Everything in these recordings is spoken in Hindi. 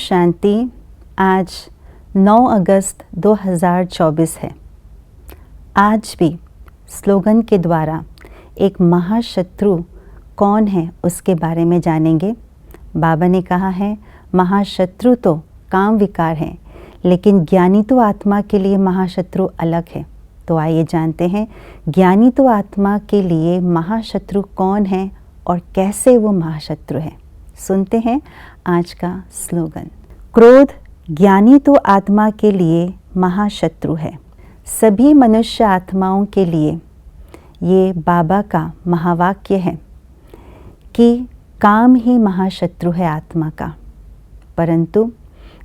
शांति। आज 9 अगस्त 2024 है। आज भी स्लोगन के द्वारा एक महाशत्रु कौन है उसके बारे में जानेंगे। बाबा ने कहा है महाशत्रु तो काम विकार है, लेकिन ज्ञानी तो आत्मा के लिए महाशत्रु अलग है। तो आइए जानते हैं ज्ञानी तो आत्मा के लिए महाशत्रु कौन है और कैसे वो महाशत्रु है। सुनते हैं आज का स्लोगन। क्रोध ज्ञानी तो आत्मा के लिए महाशत्रु है। सभी मनुष्य आत्माओं के लिए ये बाबा का महावाक्य है कि काम ही महाशत्रु है आत्मा का, परंतु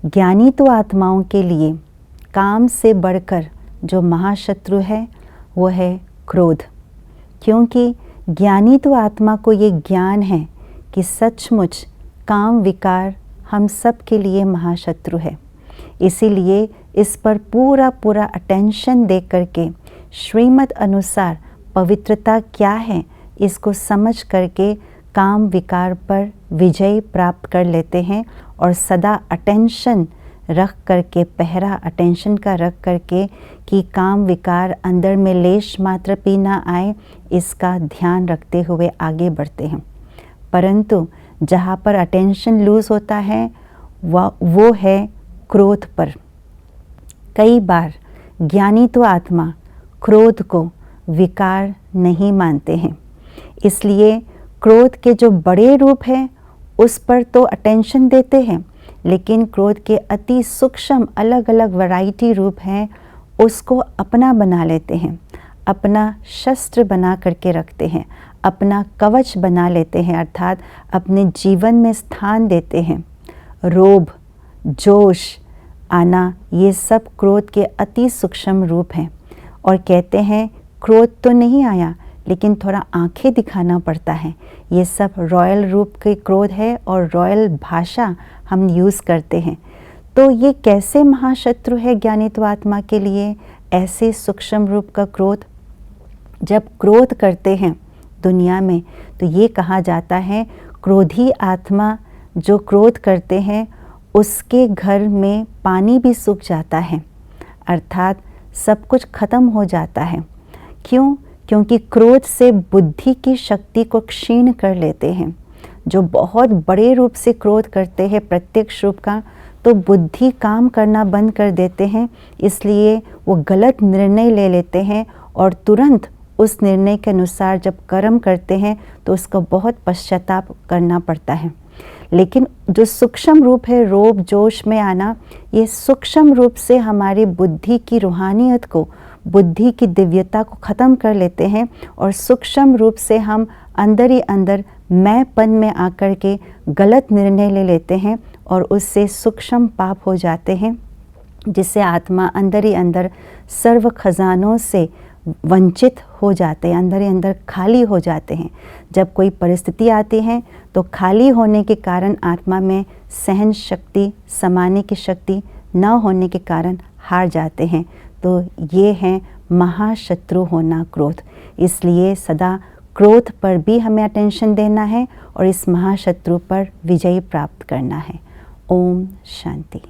ज्ञानी तो आत्माओं के लिए काम से बढ़कर जो महाशत्रु है वो है क्रोध। क्योंकि ज्ञानी तो आत्मा को ये ज्ञान है कि सचमुच काम विकार हम सब के लिए महाशत्रु है। इसीलिए इस पर पूरा अटेंशन दे करके श्रीमत अनुसार पवित्रता क्या है इसको समझ करके काम विकार पर विजय प्राप्त कर लेते हैं और सदा अटेंशन रख करके, पहरा अटेंशन का रख करके कि काम विकार अंदर में लेश मात्र भी ना आए, इसका ध्यान रखते हुए आगे बढ़ते हैं। परंतु जहाँ पर अटेंशन लूज़ होता है वो है क्रोध पर। कई बार ज्ञानी तो आत्मा क्रोध को विकार नहीं मानते हैं, इसलिए क्रोध के जो बड़े रूप हैं उस पर तो अटेंशन देते हैं, लेकिन क्रोध के अति सूक्ष्म अलग अलग वैरायटी रूप हैं उसको अपना बना लेते हैं, अपना शस्त्र बना करके रखते हैं, अपना कवच बना लेते हैं, अर्थात अपने जीवन में स्थान देते हैं। रोब, जोश आना, ये सब क्रोध के अति सूक्ष्म रूप हैं और कहते हैं क्रोध तो नहीं आया लेकिन थोड़ा आंखें दिखाना पड़ता है। ये सब रॉयल रूप के क्रोध है और रॉयल भाषा हम यूज़ करते हैं। तो ये कैसे महाशत्रु है ज्ञानी तो आत्मा के लिए, ऐसे सूक्ष्म रूप का क्रोध। जब क्रोध करते हैं दुनिया में तो ये कहा जाता है क्रोधी आत्मा जो क्रोध करते हैं उसके घर में पानी भी सूख जाता है, अर्थात सब कुछ खत्म हो जाता है। क्यों? क्योंकि क्रोध से बुद्धि की शक्ति को क्षीण कर लेते हैं। जो बहुत बड़े रूप से क्रोध करते हैं प्रत्यक्ष रूप का, तो बुद्धि काम करना बंद कर देते हैं, इसलिए वो गलत निर्णय ले लेते हैं और तुरंत उस निर्णय के अनुसार जब कर्म करते हैं तो उसको बहुत पश्चाताप करना पड़ता है। लेकिन जो सूक्ष्म रूप है रोब जोश में आना, ये सूक्ष्म रूप से हमारी बुद्धि की रूहानियत को, बुद्धि की दिव्यता को ख़त्म कर लेते हैं और सूक्ष्म रूप से हम अंदर ही अंदर मैंपन में आकर के गलत निर्णय ले लेते हैं और उससे सूक्ष्म पाप हो जाते हैं, जिससे आत्मा अंदर ही अंदर सर्व खजानों से वंचित हो जाते हैं, अंदर ही अंदर खाली हो जाते हैं। जब कोई परिस्थिति आती है तो खाली होने के कारण आत्मा में सहन शक्ति, समाने की शक्ति न होने के कारण हार जाते हैं। तो ये है महाशत्रु होना क्रोध। इसलिए सदा क्रोध पर भी हमें अटेंशन देना है और इस महाशत्रु पर विजय प्राप्त करना है। ओम शांति।